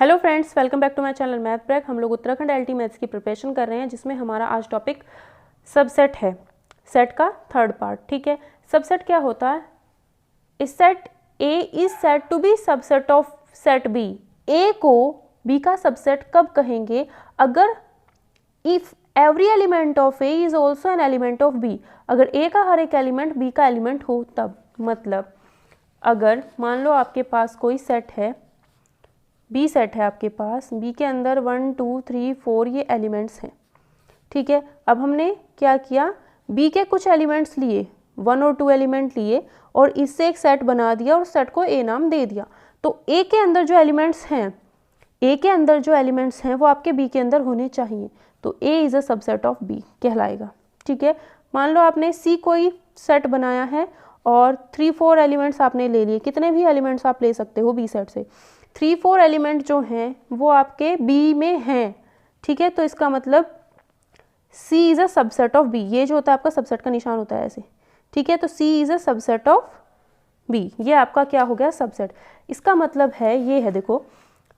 Hello friends, welcome back to my channel math break. हम लोग Uttarakhand LT maths की preparation कर रहे हैं, जिसमें हमारा आज टॉपिक सबसेट है, सेट का थर्ड पार्ट। ठीक है, सबसेट क्या होता है? इस set A is said to B subset of set B. A को बी का सबसेट कब कहेंगे? अगर if every element of A is also an element of B, अगर ए का हर एक एलिमेंट बी का एलिमेंट हो तब। मतलब अगर मान लो आपके पास कोई सेट है, बी सेट है आपके पास, बी के अंदर 1 2 3 4 ये एलिमेंट्स हैं। ठीक है, अब हमने क्या किया, बी के कुछ एलिमेंट्स लिए, 1 और 2 एलिमेंट लिए और इससे एक सेट बना दिया और सेट को ए नाम दे दिया। तो ए के अंदर जो एलिमेंट्स हैं, ए के अंदर जो एलिमेंट्स हैं वो आपके बी के अंदर होने चाहिए, तो A is a subset of B कहलाएगा। ठीक है, मान लो आपने सी कोई सेट बनाया है और 3 4 एलिमेंट्स आपने ले लिए, कितने भी एलिमेंट्स आप ले सकते हो बी सेट से। 3 4 एलिमेंट जो हैं वो आपके बी में हैं। ठीक है, तो इसका मतलब C is a subset of B. ये जो होता है आपका सबसेट का निशान होता है ऐसे। ठीक है, तो C is a subset of B, ये आपका क्या हो गया, सबसेट। इसका मतलब है ये है, देखो,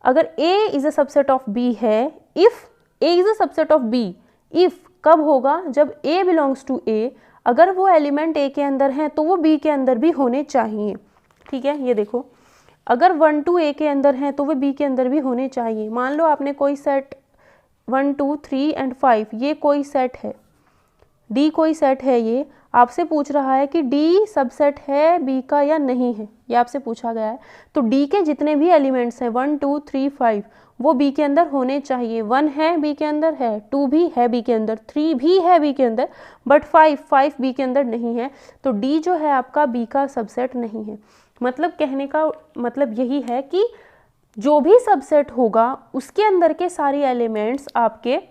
अगर A is a subset of B है, if A is a subset of B, if कब होगा? जब A बिलोंग्स टू A, अगर वो एलिमेंट A के अंदर हैं तो वो B के अंदर भी होने चाहिए। ठीक है, ये देखो, अगर 1 2 ए के अंदर हैं तो वे बी के अंदर भी होने चाहिए। मान लो आपने कोई सेट 1 2 3 एंड 5, ये कोई सेट है, डी कोई सेट है, ये आपसे पूछ रहा है कि डी सबसेट है बी का या नहीं है, ये आपसे पूछा गया है। तो डी के जितने भी एलिमेंट्स हैं 1 2 3 5 वो बी के अंदर होने चाहिए। 1 है बी के अंदर है, 2 भी है बी के अंदर, 3 भी है बी के अंदर, बट 5 बी के अंदर नहीं है। तो डी जो है आपका बी का सबसेट नहीं है। मतलब कहने का मतलब यही है कि जो भी सबसेट होगा उसके अंदर के सारे एलिमेंट्स आपके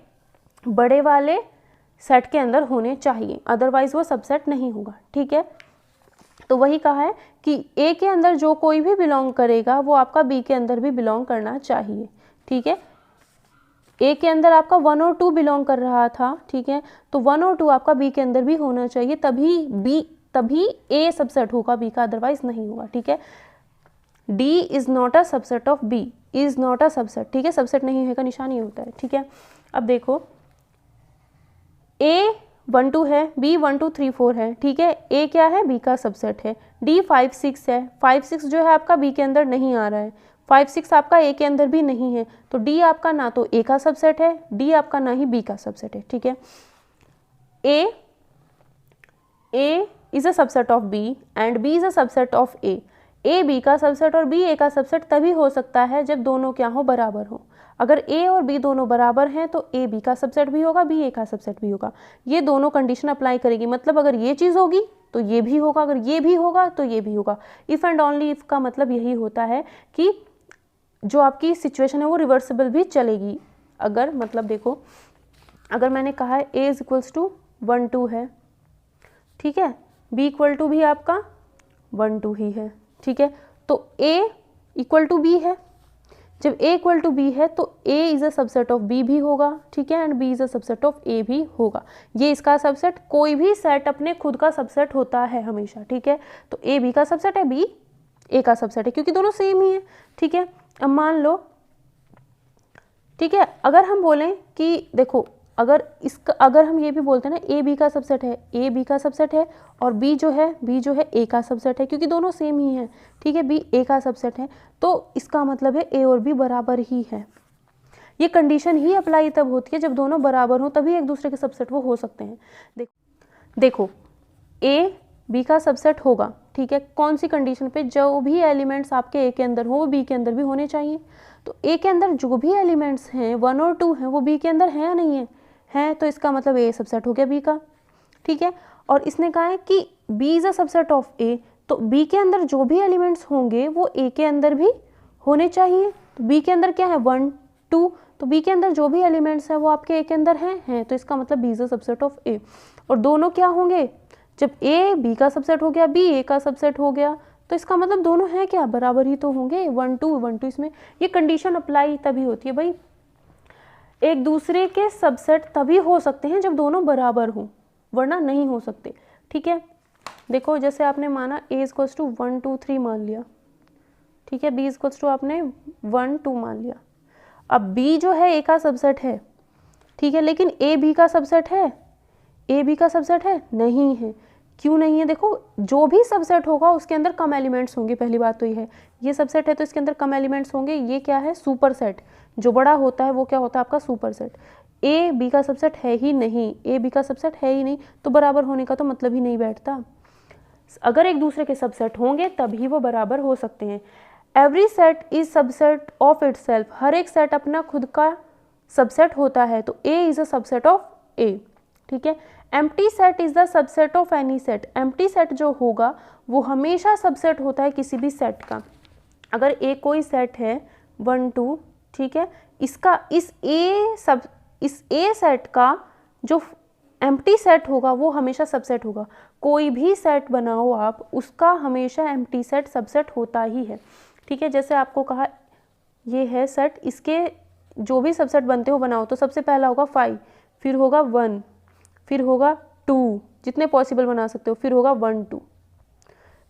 बड़े वाले सेट के अंदर होने चाहिए, अदरवाइज वो सबसेट नहीं होगा। ठीक है, तो वही कहा है कि ए के अंदर जो कोई भी बिलोंग करेगा वो आपका बी के अंदर भी बिलोंग करना चाहिए। ठीक है, ए के अंदर आपका 1 और 2 बिलोंग कर रहा था, ठीक है, तो 1 और 2 आपका बी के अंदर भी होना चाहिए, तभी ए सबसेट होगा बी का, अदरवाइज नहीं होगा। ठीक है, D is not a subset of B, is not a subset. ठीक है, सबसेट नहीं है का निशान ये होता है। ठीक है, अब देखो, ए 1 2 है, बी 1 2 3 4 है। ठीक है, ए क्या है, बी का सबसेट है। डी 5 6 है, 5 6 जो है आपका बी के अंदर नहीं आ रहा है, 5 6 आपका ए के अंदर भी नहीं है, तो डी आपका ना तो ए का सबसेट है, डी आपका ना ही बी का सबसेट है। ठीक है, A is a subset of B and B is a subset of A. A B का सबसेट और बी ए का सबसेट तभी हो सकता है जब दोनों क्या हो, बराबर हो। अगर ए और बी दोनों बराबर हैं तो ए बी का सबसेट भी होगा, बी ए का सबसेट भी होगा। ये दोनों कंडीशन अप्लाई करेगी, मतलब अगर ये चीज़ होगी तो ये भी होगा, अगर ये भी होगा तो ये भी होगा। इफ़ एंड ओनली इफ़ का मतलब यही होता है कि जो आपकी सिचुएशन है वो रिवर्सिबल भी चलेगी। अगर मतलब देखो, अगर मैंने कहा है ए इज इक्वल्स टू 1 2 है, ठीक है, बी इक्वल टू भी आपका 1 2 ही है। ठीक है, तो ए इक्वल टू बी है, जब ए इक्वल टू बी है तो A is a subset of B भी होगा। ठीक है, and B is a subset of A भी होगा। ये इसका सबसेट, कोई भी सेट अपने खुद का सबसेट होता है हमेशा। ठीक है, तो ए बी का सबसेट है, बी ए का सबसेट है, क्योंकि दोनों सेम ही है। ठीक है, अब मान लो, ठीक है, अगर हम बोलें कि देखो, अगर हम ये भी बोलते हैं ना, ए बी का सबसेट है, ए बी का सबसेट है, और बी जो है ए का सबसेट है, क्योंकि दोनों सेम ही है। ठीक है, बी ए का सबसेट है, तो इसका मतलब है ए और बी बराबर ही है। ये कंडीशन ही अप्लाई तब होती है जब दोनों बराबर हो, तभी एक दूसरे के सबसेट वो हो सकते हैं। देखो, ए बी का सबसेट होगा, ठीक है, कौन सी कंडीशन पे? जो भी एलिमेंट्स आपके ए के अंदर हो वो बी के अंदर भी होने चाहिए। तो ए के अंदर जो भी एलिमेंट्स हैं 1 और 2 हैं वो बी के अंदर हैं या नहीं है? हैं, तो इसका मतलब ए सबसेट हो गया बी का। ठीक है, और इसने कहा है कि B is a subset of A, तो बी के अंदर जो भी एलिमेंट्स होंगे वो ए के अंदर भी होने चाहिए। तो बी के अंदर क्या है, 1 2, तो बी के अंदर जो भी एलिमेंट्स हैं वो आपके ए के अंदर हैं, तो इसका मतलब B is a subset of A. और दोनों क्या होंगे, जब ए बी का सबसेट हो गया, बी ए का सबसेट हो गया, तो इसका मतलब दोनों हैं क्या, बराबर ही तो होंगे। 1 2 इसमें ये कंडीशन अप्लाई तभी होती है भाई, एक दूसरे के सबसेट तभी हो सकते हैं जब दोनों बराबर हों, वरना नहीं हो सकते। ठीक है, देखो, जैसे आपने माना ए इक्वल्स टू 1 2 3 मान लिया, ठीक है, बी इक्वल्स टू आपने 1 2 मान लिया, अब बी जो है ए का सबसेट है, ठीक है, लेकिन ए बी का सबसेट है? ए बी का सबसेट है? नहीं है। क्यों नहीं है? देखो, जो भी सबसेट होगा उसके अंदर कम एलिमेंट्स होंगे, पहली बात तो ये है। ये सबसेट है तो इसके अंदर कम एलिमेंट्स होंगे। ये क्या है? Super set. जो बड़ा होता है वो क्या होता है? आपका सुपर सेट। ए बी का सबसेट है ही नहीं, ए बी का सबसेट है ही नहीं, तो बराबर होने का तो मतलब ही नहीं बैठता। अगर एक दूसरे के सबसेट होंगे तभी वो बराबर हो सकते हैं। Every set is subset of itself. हर एक सेट अपना खुद का सबसेट होता है, तो A is a subset of A, ठीक है। Empty set is the subset of any set. Empty set जो होगा वो हमेशा सबसेट होता है किसी भी सेट का। अगर ए कोई सेट है 1 2, ठीक है, इसका इस ए सेट का जो एम्प्टी सेट होगा वो हमेशा सबसेट होगा। कोई भी सेट बनाओ आप, उसका हमेशा एम्प्टी सेट सबसेट होता ही है, ठीक है। जैसे आपको कहा ये है सेट, इसके जो भी सबसेट बनते हो बनाओ, तो सबसे पहला होगा 5, फिर होगा 1, फिर होगा 2, जितने पॉसिबल बना सकते हो, फिर होगा 1 2।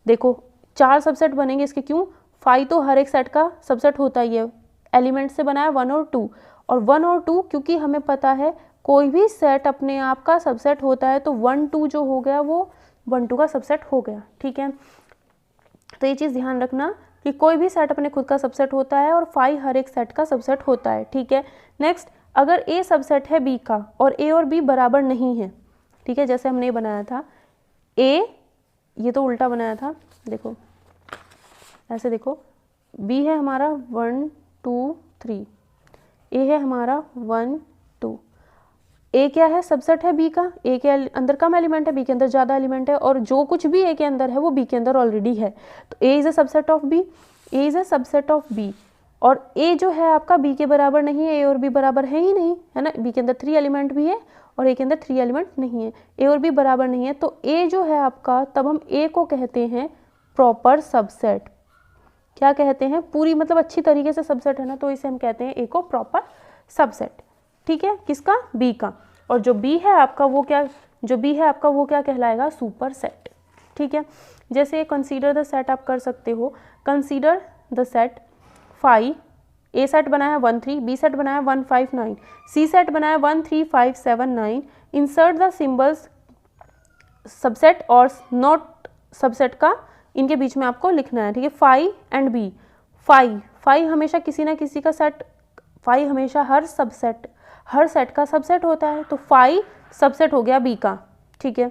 देखो 4 सबसेट बनेंगे इसके, क्यों? 5 तो हर एक सेट का सबसेट होता ही है, एलिमेंट से बनाया 1 और 2, और 1 और 2 क्योंकि हमें पता है कोई भी सेट अपने आप का सबसेट होता है, तो 1 2 जो हो गया वो 1 2 का सबसेट हो गया, ठीक है। तो ये चीज़ ध्यान रखना कि कोई भी सेट अपने खुद का सबसेट होता है और 5 हर एक सेट का सबसेट होता है, ठीक है। नेक्स्ट, अगर ए सबसेट है बी का और ए और बी बराबर नहीं है, ठीक है, जैसे हमने बनाया था ए, ये तो उल्टा बनाया था, देखो ऐसे, देखो बी है हमारा 1 2 3, ए है हमारा 1 2। ए क्या है? सबसेट है बी का। ए के अंदर कम एलिमेंट है, बी के अंदर ज़्यादा एलिमेंट है, और जो कुछ भी ए के अंदर है वो बी के अंदर ऑलरेडी है, तो A is a subset of B, A is a subset of B. और ए जो है आपका बी के बराबर नहीं है, ए और बी बराबर है ही नहीं, है ना। बी के अंदर 3 एलिमेंट भी है और ए के अंदर 3 एलिमेंट नहीं है, ए और बी बराबर नहीं है, तो ए जो है आपका, तब हम ए को कहते हैं प्रॉपर सबसेट। क्या कहते हैं? पूरी मतलब अच्छी तरीके से सबसेट है ना, तो इसे हम कहते हैं ए को प्रॉपर सबसेट, ठीक है। किसका? बी का। और जो बी है आपका वो क्या, जो बी है आपका वो क्या कहलाएगा? सुपर सेट, ठीक है। जैसे कंसीडर द सेट आप कर सकते हो, consider the set 5, A set बनाया 1 3, बी सेट बनाया 1 5 9, सी सेट बनाया 1 3 5 7 9। इंसर्ट द सिंबल्स सबसेट और नॉट सबसेट का इनके बीच में आपको लिखना है, ठीक है। 5 एंड बी, 5 हमेशा किसी ना किसी का सेट, 5 हमेशा हर सेट का सबसेट होता है, तो 5 सबसेट हो गया बी का, ठीक है।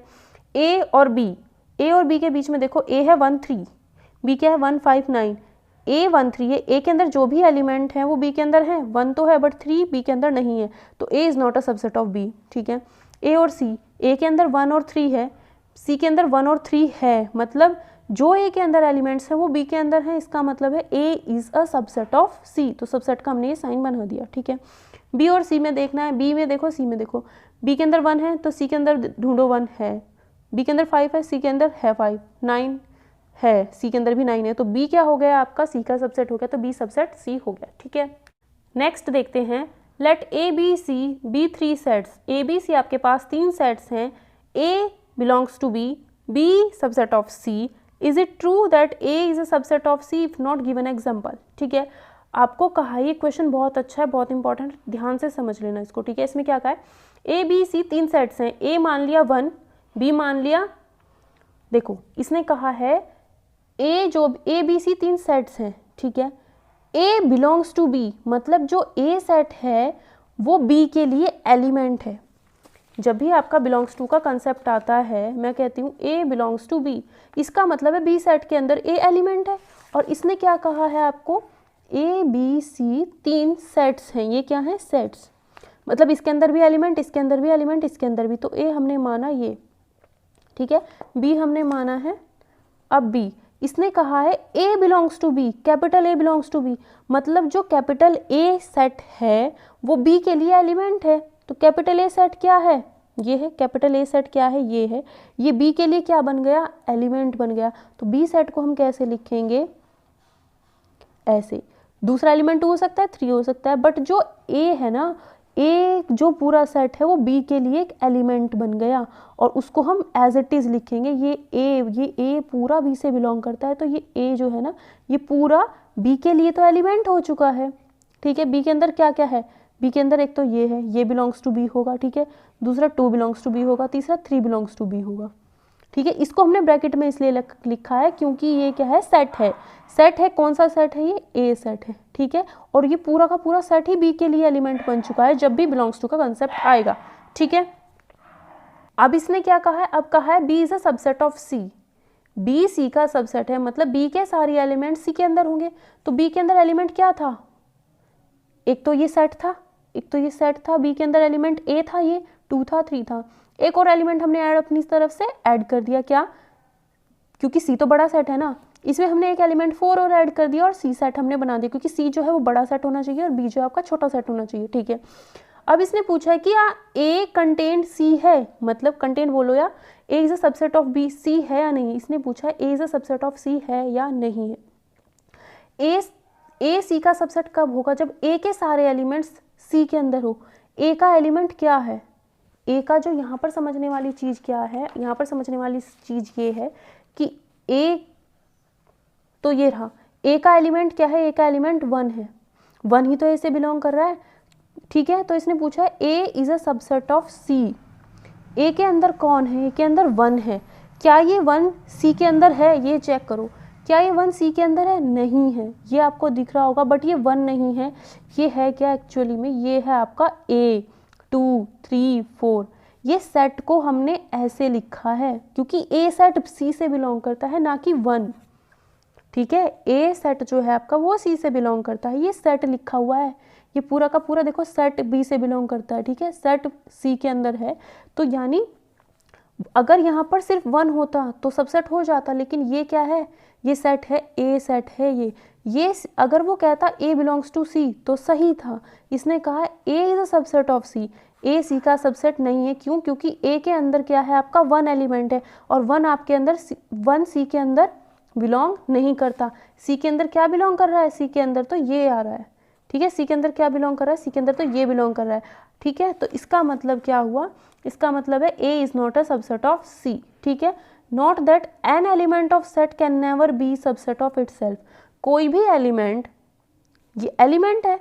ए और बी के बीच में देखो, ए है 1 3, बी क्या है 1 5 9, ए 1 3 है, ए के अंदर जो भी एलिमेंट है वो बी के अंदर है, 1 तो है बट 3 बी के अंदर नहीं है, तो A is not a subset of B, ठीक है। ए और सी, ए के अंदर 1 और 3 है, सी के अंदर 1 और 3 है, मतलब जो ए के अंदर एलिमेंट्स हैं वो बी के अंदर है, इसका मतलब है A is a subset of C, तो सबसेट का हमने ये साइन बना दिया, ठीक है। बी और सी में देखना है, बी में देखो, सी में देखो, बी के अंदर 1 है तो सी के अंदर ढूंढो 1 है, बी के अंदर 5 है, सी के अंदर है 5, 9 है, सी के अंदर भी 9 है, तो बी क्या हो गया आपका? सी का सबसेट हो गया, तो बी सबसेट सी हो गया, ठीक है। नेक्स्ट देखते हैं, let A B C be 3 sets. A B C आपके पास 3 सेट्स हैं, A belongs to B subset of C. Is it true that A is a subset of C if not given example, ठीक है। आपको कहा ये question बहुत अच्छा है, बहुत इंपॉर्टेंट, ध्यान से समझ लेना इसको, ठीक है। इसमें क्या कहा है? ए बी सी 3 सेट्स हैं, ए मान लिया 1, बी मान लिया, देखो इसने कहा है ए बी सी 3 सेट्स हैं, ठीक है। ए बिलोंग्स टू बी, मतलब जो ए सेट है वो बी के लिए एलिमेंट है। जब भी आपका बिलोंग्स टू का कंसेप्ट आता है, मैं कहती हूँ ए बिलोंग्स टू बी, इसका मतलब है बी सेट के अंदर ए एलिमेंट है। और इसने क्या कहा है आपको? ए बी सी 3 सेट्स हैं, ये क्या है? सेट्स, मतलब इसके अंदर भी एलिमेंट, इसके अंदर भी एलिमेंट, इसके अंदर भी, तो ए हमने माना ये, ठीक है, बी हमने माना है। अब बी, इसने कहा है A belongs to B, capital A belongs to B, मतलब जो कैपिटल ए सेट है वो बी के लिए एलिमेंट है, तो कैपिटल ए सेट क्या है? ये है कैपिटल ए सेट, क्या है? ये है, ये बी के लिए क्या बन गया? एलिमेंट बन गया। तो बी सेट को हम कैसे लिखेंगे? ऐसे, दूसरा एलिमेंट हो सकता है 3 हो सकता है, बट जो ए है ना, ए जो पूरा सेट है वो बी के लिए एक एलिमेंट बन गया, और उसको हम एज इट इज़ लिखेंगे। ये ए पूरा बी से बिलोंग करता है, तो ये ए जो है ना, ये पूरा बी के लिए तो एलिमेंट हो चुका है, ठीक है। बी के अंदर क्या क्या है, बी के अंदर एक तो ये है, ये बिलोंग्स टू बी होगा, ठीक है। दूसरा 2 बिलोंग्स टू बी होगा, तीसरा 3 बिलोंग्स टू बी होगा, ठीक है। इसको हमने ब्रैकेट में इसलिए लिखा है क्योंकि ये क्या है, सेट है। सेट है, कौन सा सेट है, ये ए सेट है, ठीक है। और ये पूरा का पूरा सेट ही बी के लिए एलिमेंट बन चुका है जब भी बिलोंग्स टू का कंसेप्ट आएगा, ठीक है। अब इसने क्या कहा है, अब कहा है B is a subset of C. B C का सबसेट है, मतलब बी के सारे एलिमेंट सी के अंदर होंगे। तो बी के अंदर एलिमेंट क्या था, एक तो ये सेट था, एक तो ये सेट था। बी के अंदर एलिमेंट ए था, ये 2 था, 3 था। एक और एलिमेंट हमने ऐड अपनी तरफ से ऐड कर दिया, क्या, क्योंकि सी तो बड़ा सेट है ना, इसमें हमने एक एलिमेंट 4 और ऐड कर दिया और सी सेट हमने बना दिया, क्योंकि सी जो है वो बड़ा सेट होना चाहिए और बी जो है आपका छोटा सेट होना चाहिए, ठीक है। अब इसने पूछा है कि ए कंटेन सी है, मतलब कंटेन बोलो या A is a subset of B, C है या नहीं। इसने पूछा है A is a subset of C है या नहीं है। ए सी का सबसेट कब होगा, जब ए के सारे एलिमेंट्स सी के अंदर हो। ए का एलिमेंट क्या है, ए का जो यहाँ पर समझने वाली चीज़ क्या है, यहाँ पर समझने वाली चीज़ ये है कि ए, तो ये रहा, ए का एलिमेंट क्या है, ए का एलिमेंट 1 है, 1 ही तो ए से बिलोंग कर रहा है, ठीक है। तो इसने पूछा है A is a subset of सी। ए के अंदर कौन है, ए के अंदर 1 है। क्या ये 1 सी के अंदर है, ये चेक करो, क्या ये 1 सी के अंदर है, नहीं है। ये आपको दिख रहा होगा बट ये 1 नहीं है, ये है क्या एक्चुअली में, ये है आपका ए 2 3 4। ये सेट को हमने ऐसे लिखा है क्योंकि ए सेट सी से बिलोंग करता है, ना कि 1, ठीक है। ए सेट जो है आपका वो सी से बिलोंग करता है, ये सेट लिखा हुआ है। ये पूरा का पूरा देखो सेट बी से बिलोंग करता है, ठीक है। सेट सी के अंदर है, तो यानी अगर यहाँ पर सिर्फ 1 होता तो सबसेट हो जाता, लेकिन ये क्या है, ये सेट है, ए सेट है ये अगर वो कहता ए बिलोंग्स टू सी तो सही था। इसने कहा ए इज अ सबसेट ऑफ सी, ए सी का सबसेट नहीं है, क्यों, क्योंकि ए के अंदर क्या है आपका 1 एलिमेंट है और 1 आपके अंदर 1 सी के अंदर बिलोंग नहीं करता। सी के अंदर क्या बिलोंग कर रहा है, सी के अंदर तो ये आ रहा है, ठीक है। सी के अंदर क्या बिलोंग कर रहा है, सी के अंदर तो ये बिलोंग कर रहा है, ठीक है। तो इसका मतलब क्या हुआ, इसका मतलब है A is not a subset of C, ठीक है। Not that an element of set can never be subset of itself. कोई भी एलिमेंट, ये एलिमेंट है,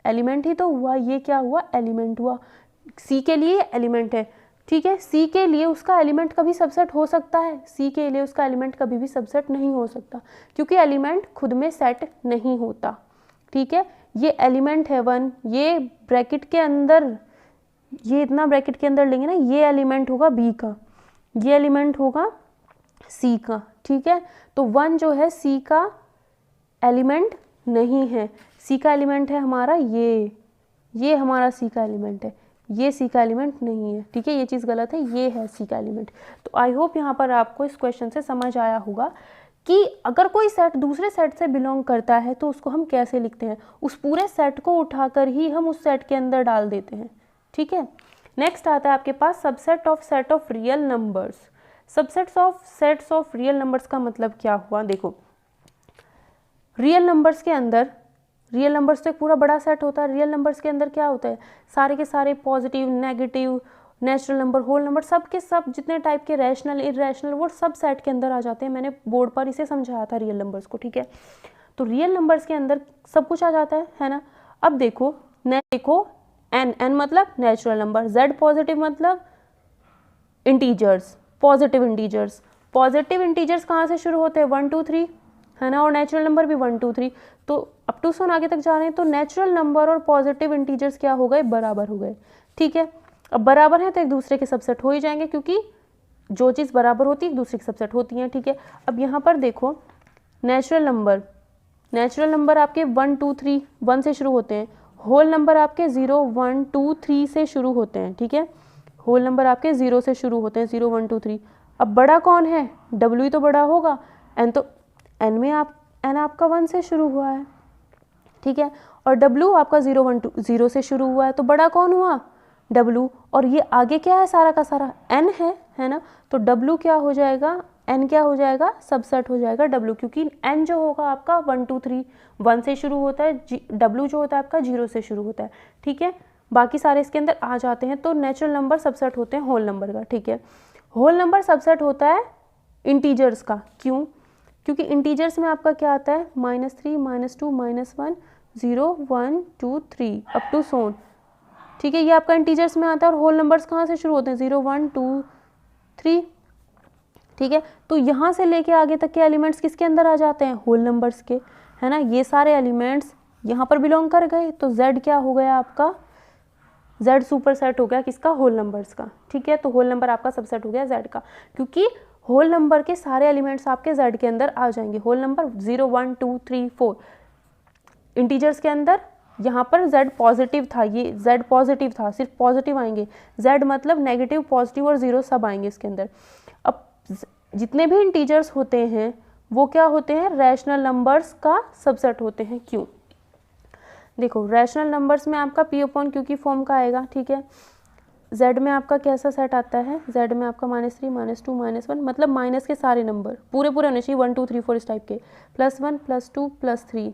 एलिमेंट ही तो हुआ, ये क्या हुआ, एलिमेंट हुआ। सी के लिए एलिमेंट है, ठीक है। सी के लिए उसका एलिमेंट कभी सबसेट हो सकता है, सी के लिए उसका एलिमेंट कभी भी सबसेट नहीं हो सकता, क्योंकि एलिमेंट खुद में सेट नहीं होता, ठीक है। ये एलिमेंट है 1, ये ब्रैकेट के अंदर, ये इतना ब्रैकेट के अंदर लेंगे ना, ये एलिमेंट होगा बी का, ये एलिमेंट होगा सी का, ठीक है। तो 1 जो है सी का एलिमेंट नहीं है, सी का एलिमेंट है हमारा ये हमारा सी का एलिमेंट है, ये सी का एलिमेंट नहीं है, ठीक है। ये चीज़ गलत है, ये है सी का एलिमेंट। तो आई होप यहाँ पर आपको इस क्वेश्चन से समझ आया होगा कि अगर कोई सेट दूसरे सेट से बिलोंग करता है तो उसको हम कैसे लिखते हैं, उस पूरे सेट को उठाकर ही हम उस सेट के अंदर डाल देते हैं, ठीक है। नेक्स्ट आता है आपके पास subset of set of real numbers. Sets of real numbers का मतलब क्या हुआ, देखो रियल नंबर्स के अंदर, रियल नंबर्स तो एक पूरा बड़ा सेट होता है। रियल नंबर्स के अंदर क्या होता है, सारे के सारे positive, negative, natural number, whole number, सब के सब जितने टाइप के रैशनल, इरेशनल, वो सब सेट के अंदर आ जाते हैं। मैंने बोर्ड पर इसे समझाया था रियल नंबर्स को, ठीक है। तो रियल नंबर्स के अंदर सब कुछ आ जाता है ना। अब देखो एन मतलब नेचुरल नंबर, जेड पॉजिटिव मतलब integers, positive integers. Positive integers कहाँ से शुरू होते हैं, 1 2 3, है ना, और नेचुरल नंबर भी 1 2 3। तो अप टू सन आगे तक जा रहे हैं, तो नेचुरल नंबर और पॉजिटिव इंटीजर्स क्या हो गए, बराबर हो गए, ठीक है। अब बराबर है तो एक दूसरे के सबसेट हो ही जाएंगे, क्योंकि जो चीज़ बराबर होती है एक दूसरे के सबसेट होती हैं, ठीक है। अब यहाँ पर देखो नेचुरल नंबर आपके 1 2 3 1 से शुरू होते हैं, होल नंबर आपके 0 1 2 3 से शुरू होते हैं, ठीक है। होल नंबर आपके 0 से शुरू होते हैं, 0 1 2 3। अब बड़ा कौन है, W ही तो बड़ा होगा, एन तो एन में एन आपका 1 से शुरू हुआ है, ठीक है, और W आपका 0 1 2 0 से शुरू हुआ है, तो बड़ा कौन हुआ, W। और ये आगे क्या है, सारा का सारा N है ना, तो W क्या हो जाएगा, N क्या हो जाएगा, सबसेट हो जाएगा W, क्योंकि N जो होगा आपका 1 2 3 1 से शुरू होता है, W जो होता है आपका 0 से शुरू होता है, ठीक है। बाकी सारे इसके अंदर आ जाते हैं। तो नेचुरल नंबर सबसेट होते हैं होल नंबर का, ठीक है। होल नंबर सबसेट होता है इंटीजर्स का, क्यों, क्योंकि इंटीजर्स में आपका क्या आता है, -3 -2 -1 0 1 2 3 अप टू सोन, ठीक है। ये आपका इंटीजर्स में आता है और होल नंबर्स कहाँ से शुरू होते हैं, 0 1 2 3, ठीक है। तो यहाँ से लेके आगे तक के एलिमेंट्स किसके अंदर आ जाते हैं, होल नंबर्स के, है ना। ये सारे एलिमेंट्स यहाँ पर बिलोंग कर गए, तो Z क्या हो गया आपका, Z सुपर सेट हो गया किसका, होल नंबर्स का, ठीक है। तो होल नंबर आपका सबसेट हो गया Z का, क्योंकि होल नंबर के सारे एलिमेंट्स आपके Z के अंदर आ जाएंगे। होल नंबर 0 1 2 3 4 इंटीजर्स के अंदर, यहाँ पर Z पॉजिटिव था, ये Z पॉजिटिव था, सिर्फ पॉजिटिव आएंगे, Z मतलब नेगेटिव, पॉजिटिव और 0 सब आएंगे इसके अंदर। अब जितने भी इंटीजर्स होते हैं वो क्या होते हैं, रैशनल नंबर्स का सबसेट होते हैं। क्यों, देखो रैशनल नंबर्स में आपका P/Q की फॉर्म का आएगा, ठीक है। Z में आपका कैसा सेट आता है, Z में आपका -3 -2 -1, मतलब माइनस के सारे नंबर पूरे होने चाहिए, 1 2 3 4 इस टाइप के, +1 +2 +3,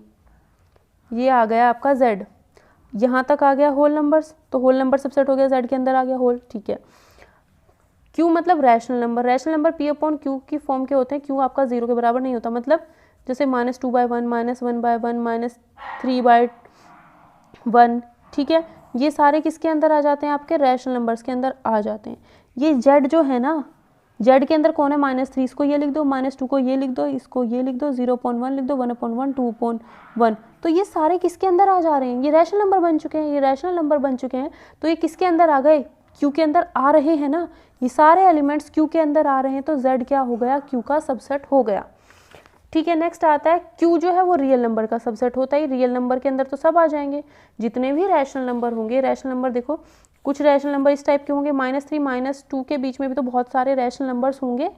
ये आ गया आपका Z। यहाँ तक आ गया होल नंबर्स, तो होल नंबर सबसेट हो गया, Z के अंदर आ गया होल, ठीक है। Q मतलब rational number, rational number P/Q की फॉर्म के होते हैं। Q आपका 0 के बराबर नहीं होता, मतलब जैसे -2/1 -1/1 -3/1, ठीक है। ये सारे किसके अंदर आ जाते हैं, आपके रैशनल नंबर्स के अंदर आ जाते हैं। ये Z जो है ना, Z के अंदर कौन है, -3, इसको ये लिख दो, -2 को ये लिख दो, इसको ये लिख दो, 0.1 लिख दो, 1/1 2/1, तो ये सारे किसके अंदर आ जा रहे हैं, ये रैशनल नंबर बन चुके हैं, ये रैशनल नंबर बन चुके हैं। तो ये किसके अंदर आ गए, Q के अंदर आ रहे हैं ना, ये सारे एलिमेंट्स Q के अंदर आ रहे हैं, तो Z क्या हो गया, Q का सबसेट हो गया, ठीक है। नेक्स्ट आता है Q जो है वो रियल नंबर का सबसेट होता है। रियल नंबर के अंदर तो सब आ जाएंगे, जितने भी रैशनल नंबर होंगे। रैशनल नंबर देखो, कुछ रैशनल नंबर इस टाइप के होंगे, -3 -2 के बीच में भी तो बहुत सारे रैशनल नंबर्स होंगे,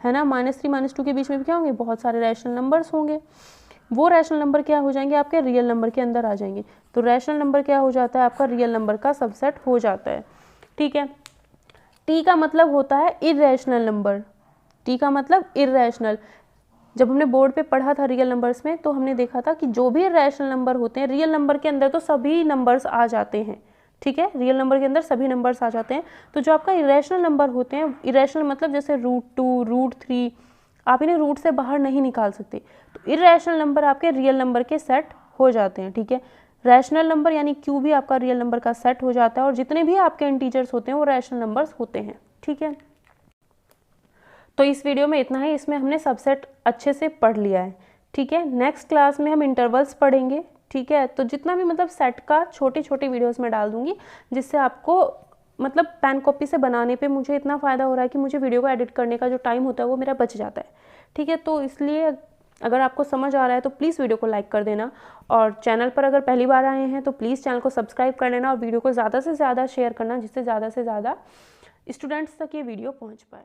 है ना। -3 -2 के बीच में भी क्या होंगे, बहुत सारे रैशनल नंबर्स होंगे। वो रैशनल नंबर क्या हो जाएंगे, आपके रियल नंबर के अंदर आ जाएंगे। तो रैशनल नंबर क्या हो जाता है, आपका रियल नंबर का सबसेट हो जाता है, ठीक है। T का मतलब होता है इररेशनल नंबर, T का मतलब इररेशनल। जब हमने बोर्ड पे पढ़ा था रियल नंबर्स में, तो हमने देखा था कि जो भी रैशनल नंबर होते हैं, रियल नंबर के अंदर तो सभी नंबर्स आ जाते हैं, ठीक है। रियल नंबर के अंदर सभी नंबर्स आ जाते हैं। तो जो आपका इरेशनल नंबर होते हैं, इरेशनल मतलब जैसे √2 √3, आप इन्हें रूट से बाहर नहीं निकाल सकते, तो इरेशनल नंबर आपके रियल नंबर के सेट हो जाते हैं, ठीक है। रैशनल नंबर यानी Q भी आपका रियल नंबर का सेट हो जाता है, और जितने भी आपके इंटीजर्स होते हैं वो रैशनल नंबर्स होते हैं, ठीक है। तो इस वीडियो में इतना ही, इसमें हमने सबसेट अच्छे से पढ़ लिया है, ठीक है। नेक्स्ट क्लास में हम इंटरवल्स पढ़ेंगे, ठीक है। तो जितना भी मतलब सेट का छोटी छोटी वीडियोस में डाल दूंगी, जिससे आपको मतलब पेन कॉपी से बनाने पे मुझे इतना फ़ायदा हो रहा है कि मुझे वीडियो को एडिट करने का जो टाइम होता है वो मेरा बच जाता है, ठीक है। तो इसलिए अगर आपको समझ आ रहा है तो प्लीज़ वीडियो को लाइक कर देना, और चैनल पर अगर पहली बार आए हैं तो प्लीज़ चैनल को सब्सक्राइब कर लेना, और वीडियो को ज़्यादा से ज़्यादा शेयर करना, जिससे ज़्यादा से ज़्यादा स्टूडेंट्स तक ये वीडियो पहुँच पाए।